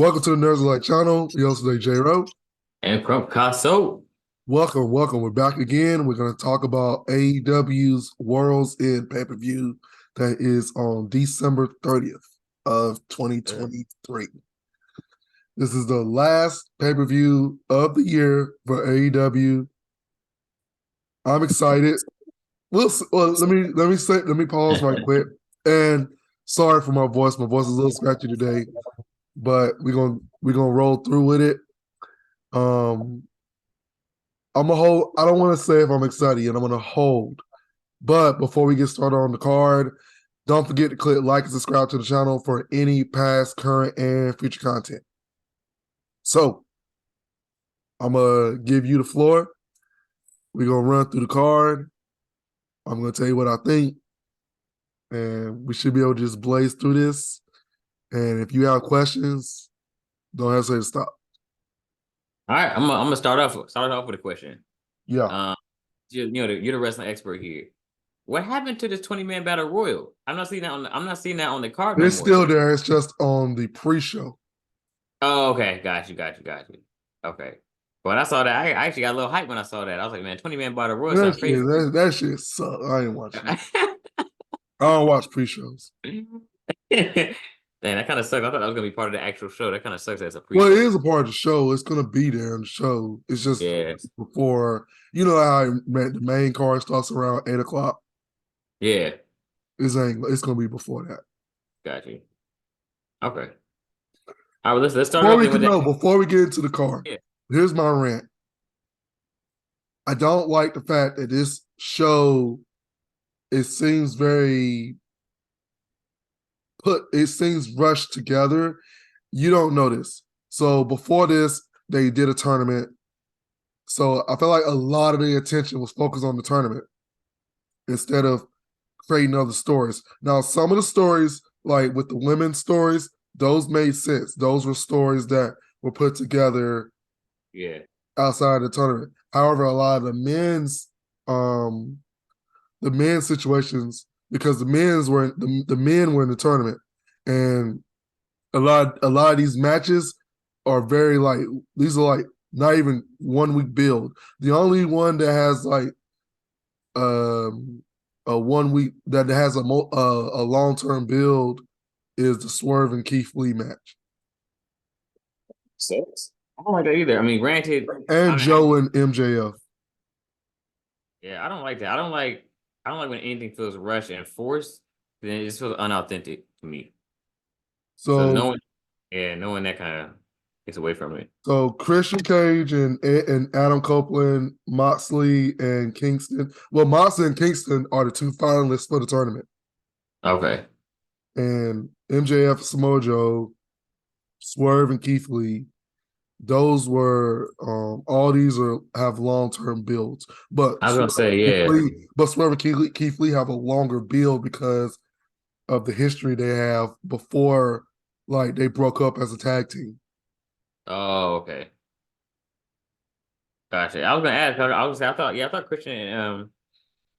Welcome to the Nerds Alike channel. Your host today, J-Ro. And from Casso. Welcome. We're back again. We're going to talk about AEW's World's End pay-per-view that is on December 30th of 2023. This is the last pay-per-view of the year for AEW. I'm excited. Well, let me pause right quick. And sorry for my voice. My voice is a little scratchy today, but we're gonna roll through with it. I'm gonna hold. I don't want to say if I'm excited, and I'm gonna hold. But before we get started on the card, don't forget to click like and subscribe to the channel for any past, current, and future content. So I'm gonna give you the floor. We're gonna run through the card. I'm gonna tell you what I think, and we should be able to just blaze through this. And if you have questions, don't hesitate to stop. All right, I'm gonna start off with a question. Yeah. You're the wrestling expert here. What happened to this 20-man battle royal? I'm not seeing that on the card no It's more. still there. It's just on the pre-show. Oh, okay, got you. Okay. When I saw that, I actually got a little hype when I saw that. I was like, man, 20-man battle royal sounds crazy. That shit sucks. I ain't watching it. I don't watch pre-shows. Damn, that kind of sucks. I thought that was gonna be part of the actual show. That kind of sucks as a pre-show. Well, it is a part of the show. It's gonna be there in the show. It's just before, you know how the main card starts around 8:00. Yeah, it's gonna be before that. Got you. Okay. All right, let's start off with that. Before we get into the card, here's my rant. I don't like the fact that this show, it seems rushed together. You don't notice. So before this, they did a tournament. So I feel like a lot of the attention was focused on the tournament instead of creating other stories. Now, some of the stories, like with the women's stories, those made sense. Those were stories that were put together outside the tournament. However, a lot of the men's situations, because the men were in the tournament, and a lot of these matches are very these are not even 1 week build. The only one that has a 1 week that has a long-term build is the Swerve and Keith Lee match. I don't like that either. I mean, granted, and Joe and MJF. Yeah, I don't like that. I don't like when anything feels rushed and forced. Then it just feels unauthentic to me. So knowing that kind of gets away from it. So Christian Cage and Adam Copeland, Moxley and Kingston. Well, Moxley and Kingston are the 2 finalists for the tournament. Okay. And MJF, Samoa Joe, Swerve, and Keith Lee. Those were all these have long-term builds. But I was gonna say, but Swerve and Keith Lee have a longer build because of the history they have before they broke up as a tag team. Oh, okay. Gotcha. I was gonna ask. I thought Christian and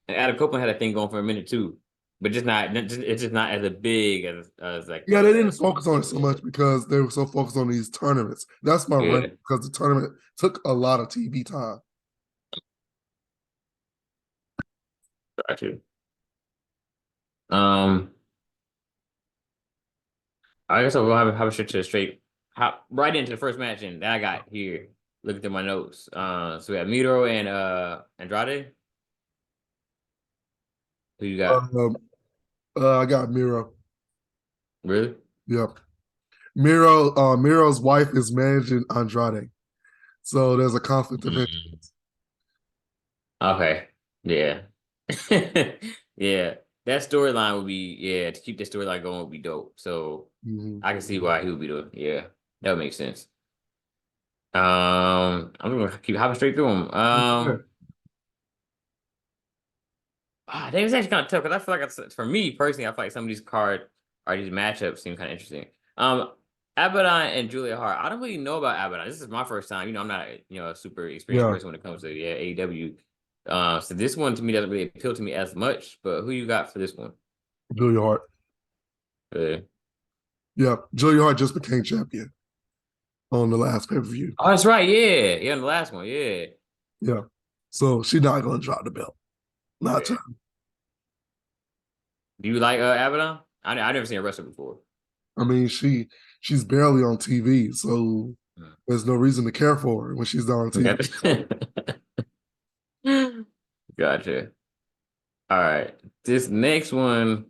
Adam Copeland had a thing going for a minute too, but it's just not as big as like. Yeah, they didn't focus on it so much because they were so focused on these tournaments. That's my rant, because the tournament took a lot of TV time. Gotcha. I guess I'll have a straight hop right into the first match and that I got here. Looking at my notes. So we have Miro and Andrade. Who you got? I got Miro. Really? Yep. Miro's wife is managing Andrade, so there's a conflict of interest. Okay. Yeah. Yeah. That storyline would be to keep the storyline going would be dope. So I can see why he would be doing. Yeah, that would make sense. I'm gonna keep hopping straight through them. They was actually kind of tough because I feel like for me personally, I feel like some of these these matchups seem kind of interesting. Abaddon and Julia Hart. I don't really know about Abaddon. This is my first time. I'm not a super experienced person when it comes to AEW. So this one to me doesn't really appeal to me as much. But who you got for this one? Julia Hart. Yeah, Julia Hart just became champion. on the last pay-per-view. Oh, that's right. Yeah. Yeah, on the last one. Yeah. Yeah. So she's not gonna drop the belt. Not Yeah. to Do you like Abaddon? I never seen her wrestle before. I mean, she's barely on TV, so there's no reason to care for her when she's not on TV. Gotcha. All right. This next one,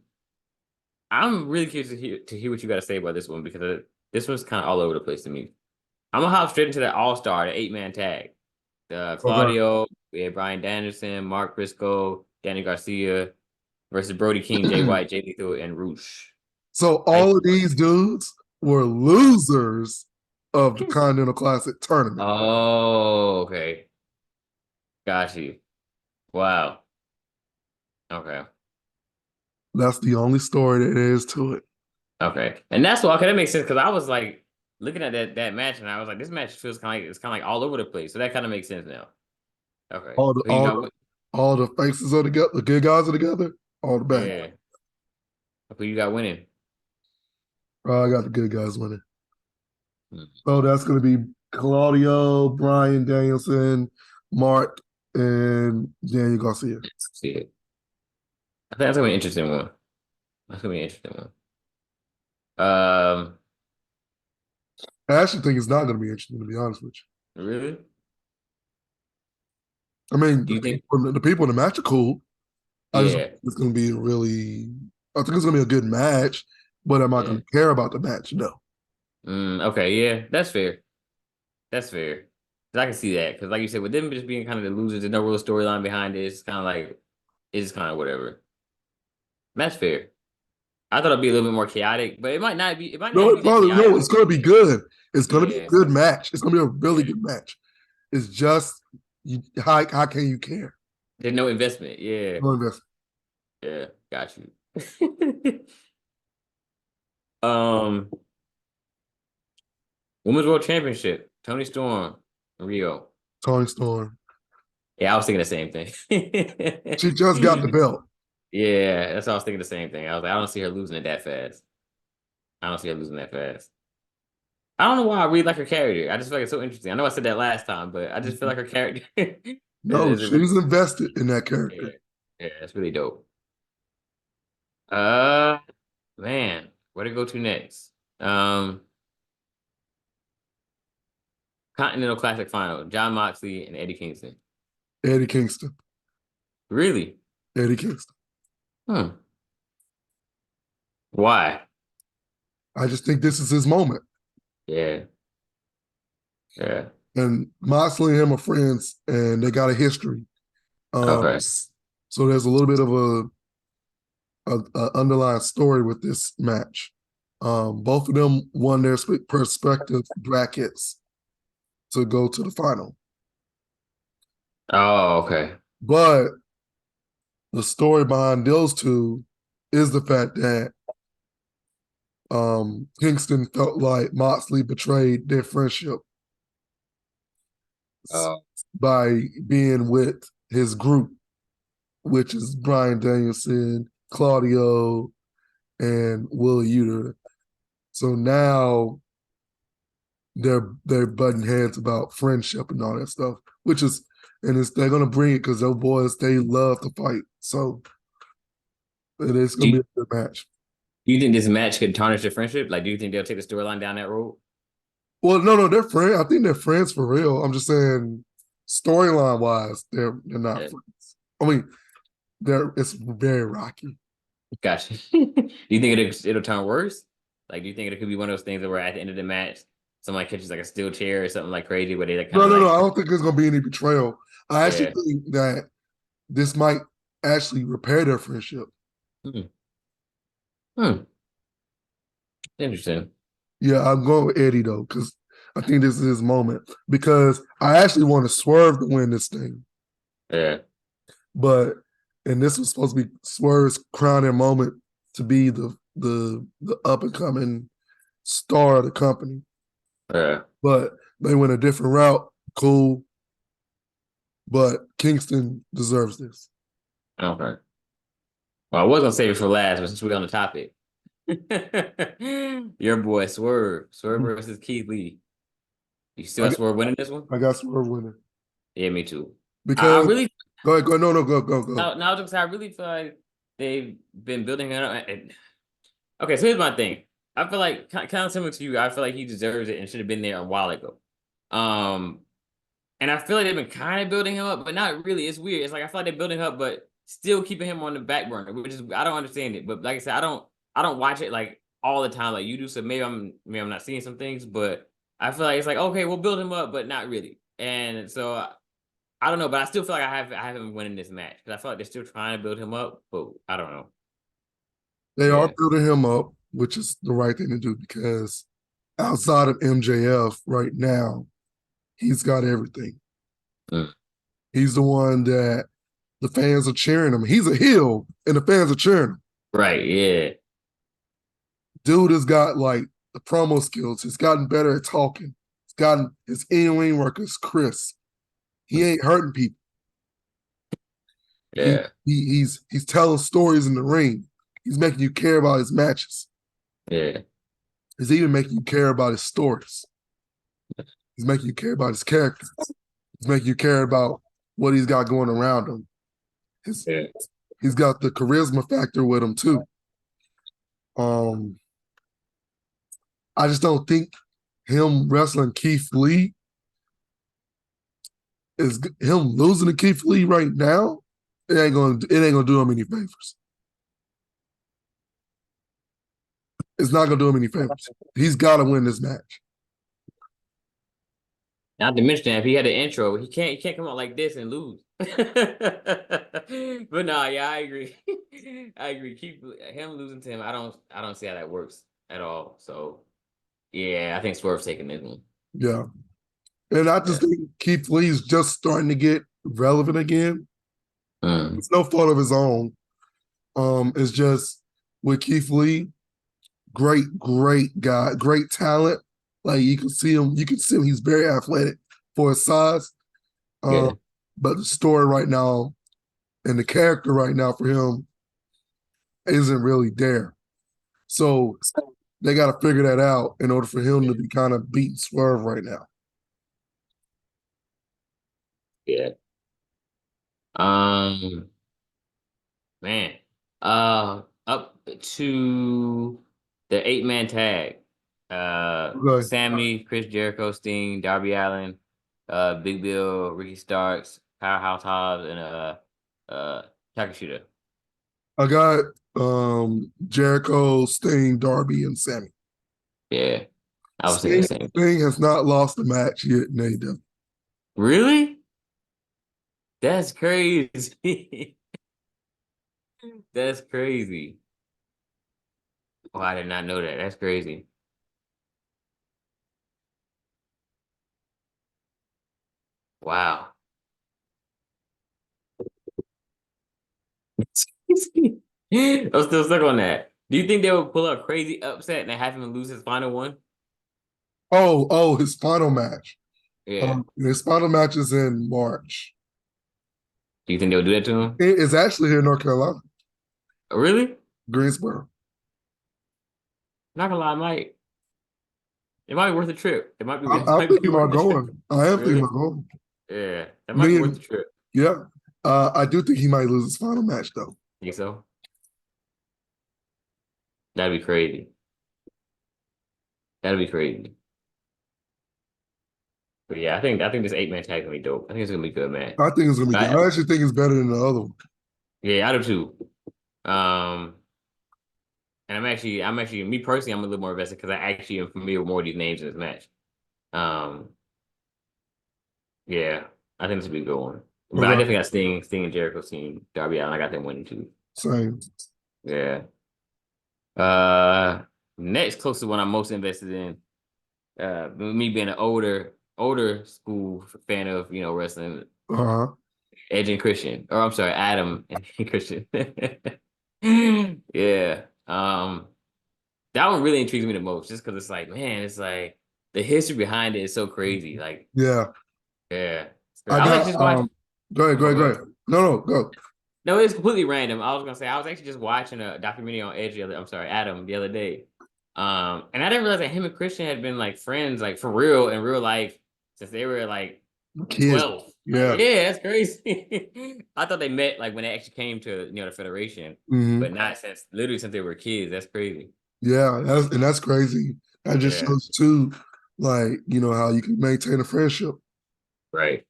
I'm really curious to hear what you got to say about this one because this one's kind of all over the place to me. I'm gonna hop straight into the All Star, the 8-man tag. Okay. Claudio, we had Brian Danielson, Mark Briscoe, Danny Garcia versus Brody King, Jay White, Jay Lethal, and Roosh. So all of these dudes were losers of the Continental Classic tournament. Oh, okay. Got you. Wow. Okay. That's the only story that is to it. Okay. And that's why, okay, that makes sense because I was like looking at that match and I was like, this match feels it's kind of like all over the place. So that kind of makes sense now. Okay. All the Who you all got the, all the faces are together, the good guys are together, all the bad. Yeah. Who you got winning? I got the good guys winning. Hmm. So that's going to be Claudio, Brian Danielson, Mark, and Daniel Garcia. See it. I think that's gonna be an interesting one. That's gonna be an interesting one. Um, I actually think it's not going to be interesting, to be honest with really? you. I mean, Do you think? the people in the match are cool. I just Yeah. think it's going to be I think it's going to be a good match, but am I going Yeah. to care about the match? No. Okay. Yeah. That's fair. That's fair. 'Cause I can see that because, like you said, with them just being kind of the losers, there's no real storyline behind it. It's kind of like it's kind of whatever. That's fair. I thought it'd be a little bit more chaotic, but it might not be. It might not No, even be that chaotic. it's going to be good. It's going to be a Yeah. good match. It's going to be a really Yeah. good match. It's just how can you care? There's no investment. Yeah. No investment. Yeah. Got you. um, Women's World Championship. Tony Storm, Rio. Tony Storm. Yeah, I was thinking the same thing. She just got the belt. Yeah, that's what I was thinking the same thing. I was like, I don't see her losing it that fast. I don't see her losing that fast. I don't know why I really like her character. I just feel like it's so interesting. I know I said that last time, but I just feel like her character No, is a really she's invested in that yeah, character. yeah, it's really dope. Uh Man, where to go to next? Um Continental Classic Final, John Moxley and Eddie Kingston. Eddie Kingston. Really? Eddie Kingston. Hmm. Why? I just think this is his moment. Yeah. Yeah. And Moxley and him are friends, and they got a history. Okay. So there's a little bit of a underlying story with this match. Both of them won their perspective brackets to go to the final. Oh, okay. But the story behind those two is the fact that Kingston felt like Moxley betrayed their friendship Oh. by being with his group, which is Brian Danielson, Claudio, and Will Uter. So now they're butting heads about friendship and all that stuff, which is they're gonna bring it because those boys they love to fight. So it's Do gonna you, be a good match. do you think this match could tarnish their friendship? Like, do you think they'll take the storyline down that road? Well, no, they're friends. I think they're friends for real. I'm just saying, storyline wise, they're not Yeah. friends. I mean, it's very rocky. Gotcha. Do you think it'll turn worse? Like, do you think it could be one of those things where at the end of the match, somebody catches like a steel chair or something like crazy, where they like kind No, of no, no. like, I don't think there's gonna be any betrayal. I actually yeah. think that this might actually repair their friendship. Hmm. Hmm. Interesting. Yeah, I'm going with Eddie though, because I think this is his moment. Because I actually want to Swerve to win this thing, Yeah. but and this was supposed to be Swerve's crowning moment to be the up and coming star of the company. Yeah. But they went a different route. Cool, but Kingston deserves this. Okay. Well, I was gonna save it for last, but since we're on the topic, your boy Swerve Mm-hmm. versus Keith Lee. You still I got got, Swerve winning this one? I got Swerve winning Yeah, me too. I because really go ahead, go ahead. No, go. now I was gonna say I really feel like they've been building it up. Okay, so here's my thing. I feel like kind of similar to you. I feel like he deserves it and should have been there a while ago. Um, and I feel like they've been kind of building him up, but not really. It's weird. It's like I feel like they're building him up, but still keeping him on the back burner, which is I don't understand it. But like I said, I don't watch it like all the time like you do. So maybe I'm not seeing some things, but I feel like it's like okay, we'll build him up, but not really. And so I don't know, but I still feel like I haven't been winning this match because I feel like they're still trying to build him up, but I don't know. They are Yeah. building him up, which is the right thing to do because outside of MJF right now, he's got everything. Mm. He's the one that the fans are cheering him. He's a heel, and the fans are cheering him. Right. Yeah. Dude has got like the promo skills. He's gotten better at talking. He's gotten his in-ring work is crisp. He ain't hurting people. He, Yeah. he's telling stories in the ring. He's making you care about his matches. Yeah. He's even making you care about his stories. He's making you care about his character. He's making you care about what he's got going around him. Yeah. He's got the charisma factor with him too. Um, I just don't think him wrestling Keith Lee is him losing to Keith Lee right now. It ain't gonna do him any favors. It's not gonna do him any favors. He's got to win this match. Not to mention that if he had an intro, he can't come out like this and lose. But nah, yeah, I agree. I agree. Keep him losing to him. I don't see how that works at all. So yeah, I think Swerve's taking this one. Yeah, and I Yeah. just think Keith Lee's just starting to get relevant again. Mm. It's no fault of his own. It's just with Keith Lee, great guy, great talent. Like you can see him. He's very athletic for his size. Um, Yeah. but the story right now and the character right now for him isn't really there. So they got to figure that out in order for him to be kind of beating Swerve right now. Yeah. Um, man. Up to the 8-man tag. Okay, Sammy, Chris Jericho, Sting, Darby Allin, Big Bill, Ricky Starks, Powerhouse Hobbs, and uh Takashita. I got Jericho, Sting, Darby, and Sammy. Yeah. I was thinking Sting, the same. Sting has not lost a match yet in AEW. Really? That's crazy. That's crazy. Oh, I did not know that. That's crazy. Wow. I'm still stuck on that. Do you think they would pull a crazy upset and have him lose his final one? His final match. Yeah. His final match is in March. Do you think they would do that to him? It is actually here in North Carolina, Really? Greensboro. Not gonna lie, it might be worth the trip. It might be it I'm might be thinking worth about the trip. going. I am thinking Really? about going. Yeah. That might be Me worth the and trip. yeah, I do think he might lose his final match though. Think so? That'd be crazy. That'd be crazy. But yeah, I think this 8-man tag is gonna be dope. I think it's gonna be a good, man. I think it's gonna be good. I actually think it's better than the other one. Yeah, I do too. And I'm actually, me personally, I'm a little more invested because I actually am familiar with more of these names in this match. Um, yeah, I think this would be a good one. But I Okay, definitely got Sting and Jericho, Sting, Darby Allin. I got them winning too. same. Yeah. Uh, Next closest one I'm most invested in. Me being an older school fan of wrestling, Uh-huh. Edge and Christian, or I'm sorry, Adam and Christian. Yeah. That one really intrigues me the most, just because it's like, man, it's like the history behind it is so crazy. Like, Yeah. yeah, I I was got actually just watching. go Oh, ahead, go go ahead. ahead. No, go. No, it's completely random. I was gonna say I was actually just watching a documentary on Adam the other day. And I didn't realize that him and Christian had been like friends, like for real in real life, since they were like Kids. 12. Like, Yeah. yeah, that's crazy. I thought they met like when they actually came to the federation, Hmm. but not since they were kids. That's crazy. Yeah, that's crazy. That just Yeah, shows too, like, how you can maintain a friendship, right.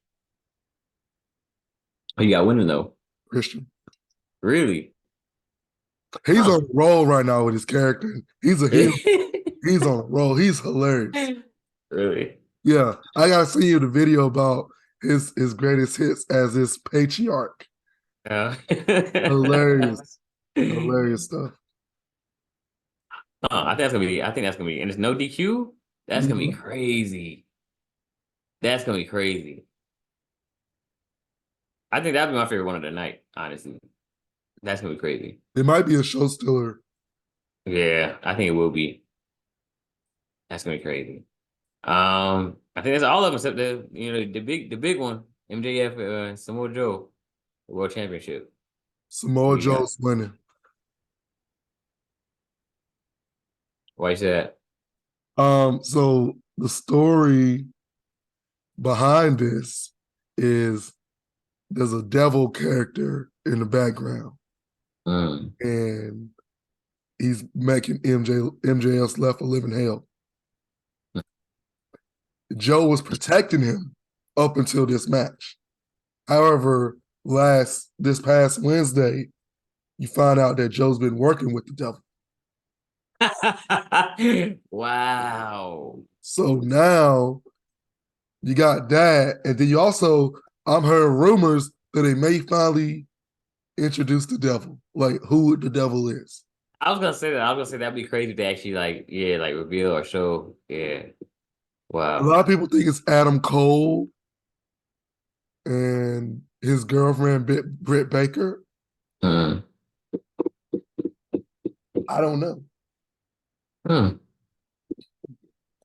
Oh, you got winning though. Christian. Really? He's Huh. on a roll right now with his character. He's a heel. He's on a roll. He's hilarious. Really? Yeah, I gotta send you the video about his greatest hits as his patriarch. Uh, Hilarious, hilarious stuff. I think that's gonna be, and it's no DQ. That's gonna be Mhm. crazy. That's gonna be crazy. I think that'd be my favorite one of the night, honestly. That's gonna be crazy. It might be a show stiller. Yeah, I think it will be. That's gonna be crazy. I think that's all of them except the big one, MJF, Samoa Joe, the World Championship. Samoa Who you got? Joe's winning. Why you say that? So the story behind this is there's a devil character in the background, Mm. and he's making MJF's life a living hell. Joe was protecting him up until this match. However, this past Wednesday, you find out that Joe's been working with the devil. Wow. So now you got that, and then you also I'm hearing rumors that they may finally introduce the devil, like who the devil is. I was gonna say that. I was gonna say that'd be crazy to actually like, yeah, like reveal or show. Yeah. A Wow. lot of people think it's Adam Cole and his girlfriend Britt Baker. Hmm. I don't know. Hmm.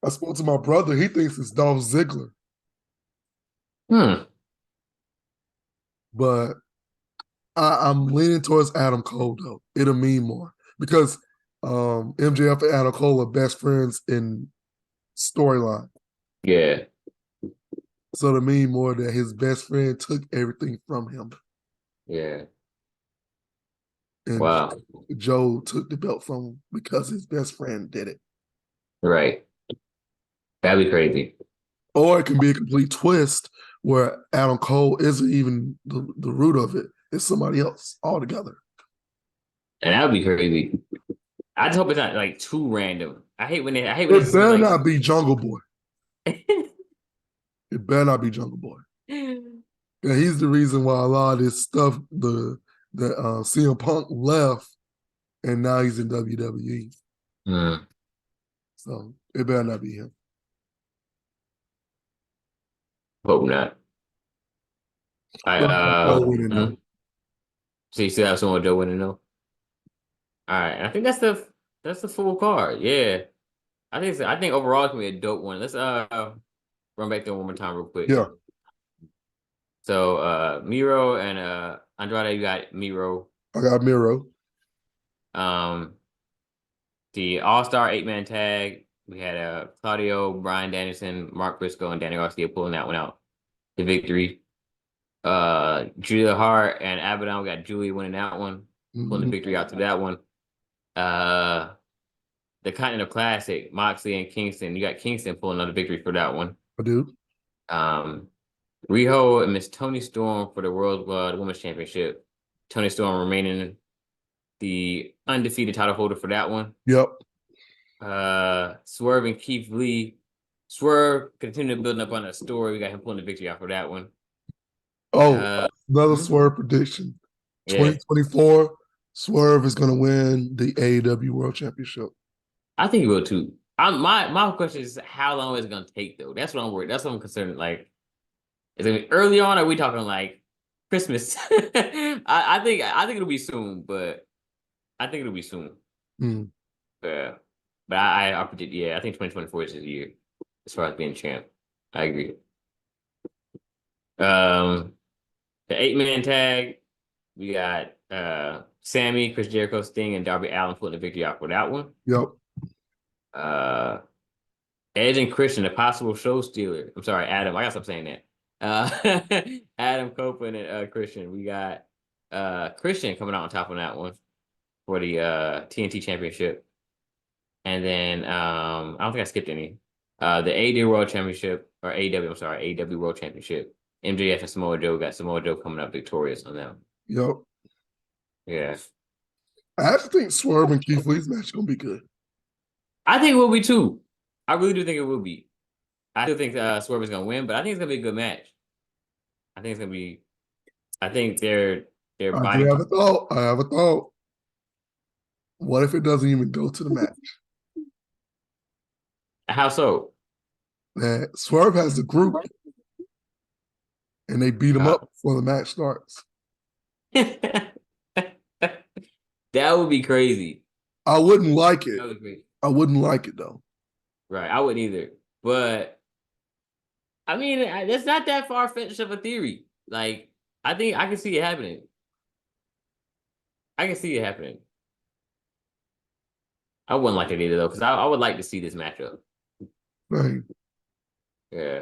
I spoke to my brother. He thinks it's Dolph Ziggler, Hmm. but I'm leaning towards Adam Cole though. It'll mean more because MJF and Adam Cole are best friends in storyline. Yeah. So to mean more that his best friend took everything from him Yeah. and Wow. Joe took the belt from him because his best friend did it. Right. That'd be crazy. Or it can be a complete twist where Adam Cole isn't even the root of it. It's somebody else altogether. And that would be crazy. I just hope it's not like too random. I hate when it It seems better like not be Jungle Boy. It better not be Jungle Boy. Yeah, he's the reason why a lot of this stuff, the CM Punk left, and now he's in WWE. Hmm. So it better not be him. Hope not. I But Joe winning though. So you still have someone Joe winning though? All right. I think that's the full card. Yeah. I think overall it's gonna be a dope one. Let's run back there one more time real quick. Yeah, So Miro and Andrade, you got Miro. I got Miro. Um the All-Star 8-man tag. We had Claudio, Brian Danielson, Mark Briscoe, and Danny Garcia pulling that one out. The victory. Julia Hart and Abaddon, we got Julie winning that one, pulling the Mhm. victory out to that one. Uh the Continental Classic, Moxley and Kingston. You got Kingston pulling another victory for that one. I do. Um Riho and Miss Tony Storm for the World Women's Championship. Tony Storm remaining the undefeated title holder for that one. Yep. Swerve and Keith Lee. Swerve continuing building up on that story. We got him pulling the victory out for that one. Oh, Uh, another mhm. Swerve prediction. Yeah, 2024, Swerve is going to win the AEW World Championship. I think he will too. My question is how long is it gonna take though? That's what I'm worried. That's what I'm concerned. Like, is it early on? Or are we talking like Christmas? I think it'll be soon, but I think it'll be soon. Mm. Yeah, but I predict. Yeah, I think 2024 is his year as far as being champ. I agree. Um, the 8-man tag. We got Sammy, Chris Jericho, Sting, and Darby Allin putting the victory out for that one. Yep. Uh, Edge and Christian, a possible show stealer. I'm sorry, Adam. I gotta stop saying that. Adam Copeland and Christian. We got Christian coming out on top on that one for the TNT Championship. And then I don't think I skipped any. The AEW World Championship, or AEW, I'm sorry, AEW World Championship. MJF and Samoa Joe got Samoa Joe coming up victorious on them. Yep. Yeah. I actually think Swerve and Keith Lee's match is gonna be good. I think it will be too. I really do think it will be. I still think Swerve is gonna win, but I think it's gonna be a good match. I think it's gonna be. I think their I body. do have a thought. I have a thought. What if it doesn't even go to the match? How so? That Swerve has the group and they beat him up before the match starts. That would be crazy. I wouldn't like it. I wouldn't like it though. Right, I wouldn't either. But I mean, that's not that far fetched of a theory. Like, I think I can see it happening. I can see it happening. I wouldn't like it either though, because I would like to see this matchup. Right. Yeah.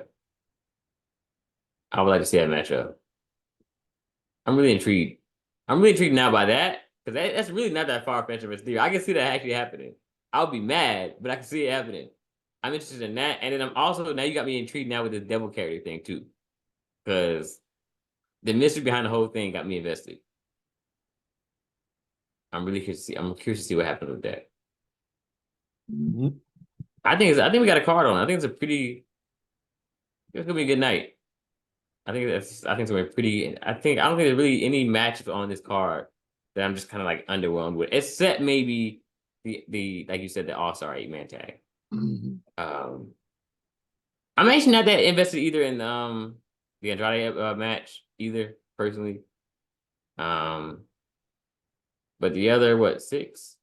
I would like to see that matchup. I'm really intrigued. I'm really intrigued now by that, because that's really not that far fetched of a theory. I can see that actually happening. I'll be mad, but I can see it happening. I'm interested in that. And then I'm also, now you got me intrigued now with this devil character thing too. Because the mystery behind the whole thing got me invested. I'm curious to see what happens with that. Mm-hmm. I think we got a card on. I think it's gonna be a good night. I think it's gonna be pretty. I don't think there's really any matches on this card that I'm just kind of like underwhelmed with, except maybe the like you said, the All-Star 8-man tag. Mm-hmm. I'm actually not that invested either in the Andrade match either, personally. But the other 6?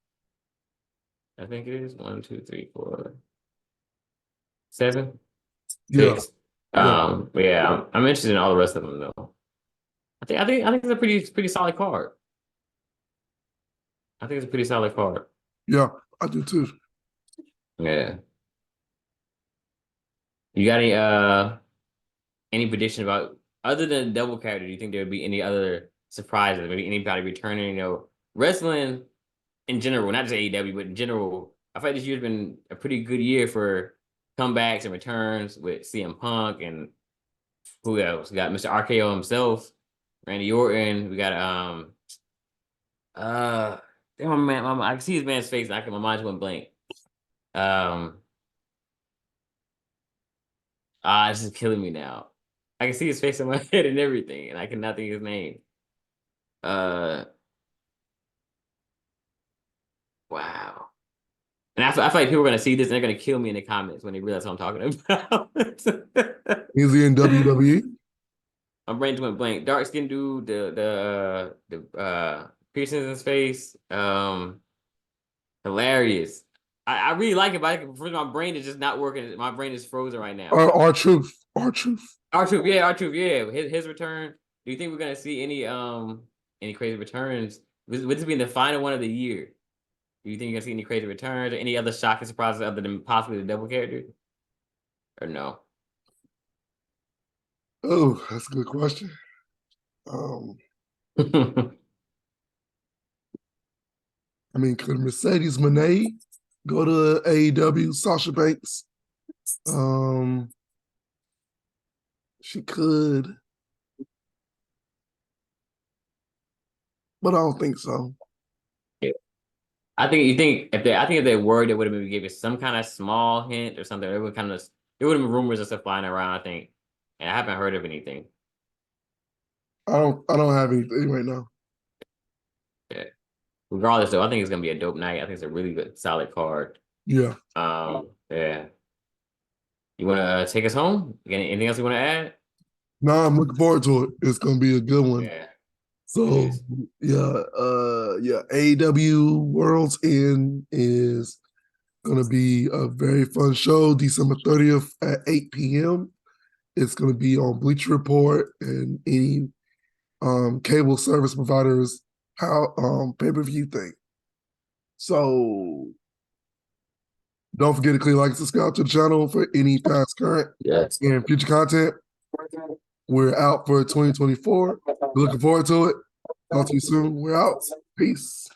I think it is 1, 2, 3, 4, 7. Yeah. 6. Yeah, I'm interested in all the rest of them though. I think it's a pretty solid card. I think it's a pretty solid card. Yeah, I do too. Yeah. You got any prediction about, other than double character, do you think there would be any other surprises? Maybe anybody returning? You know, wrestling in general, not just AEW, but in general, I feel like this year's been a pretty good year for comebacks and returns with CM Punk and who else? We got Mr. RKO himself, Randy Orton. We got damn, man, I can see his man's face. My mind just went blank. This is killing me now. I can see his face in my head and everything, and I cannot think of his name. Wow. And I feel like people are gonna see this and they're gonna kill me in the comments when they realize what I'm talking about. Is he in WWE? My brain just went blank. Dark skinned dude, the piercings in his face. Hilarious. I really like it, but my brain is just not working. My brain is frozen right now. R-Truth. R-Truth, yeah. His return. Do you think we're gonna see any crazy returns? Would this be the final one of the year? Do you think you're gonna see any crazy returns or any other shocking surprises other than possibly the double character? Or no? Oh, that's a good question. I mean, could Mercedes Moné go to AEW? Sasha Banks? She could, but I don't think so. Yeah. I think if they were, they would have maybe gave us some kind of small hint or something. It would have been rumors and stuff flying around, I think. And I haven't heard of anything. I don't have anything right now. Yeah. Regardless, though, I think it's gonna be a dope night. I think it's a really good, solid card. Yeah. Yeah. You wanna take us home? You got anything else you wanna add? No, I'm looking forward to it. It's gonna be a good one. Yeah. So yeah, AEW World's End is gonna be a very fun show, December 30th at 8 p.m. It's gonna be on Bleacher Report and any cable service providers pay-per-view thing. So Don't forget to click like and subscribe to the channel for any past, current, and future content. We're out for 2024. We're looking forward to it. Talk to you soon. We're out. Peace.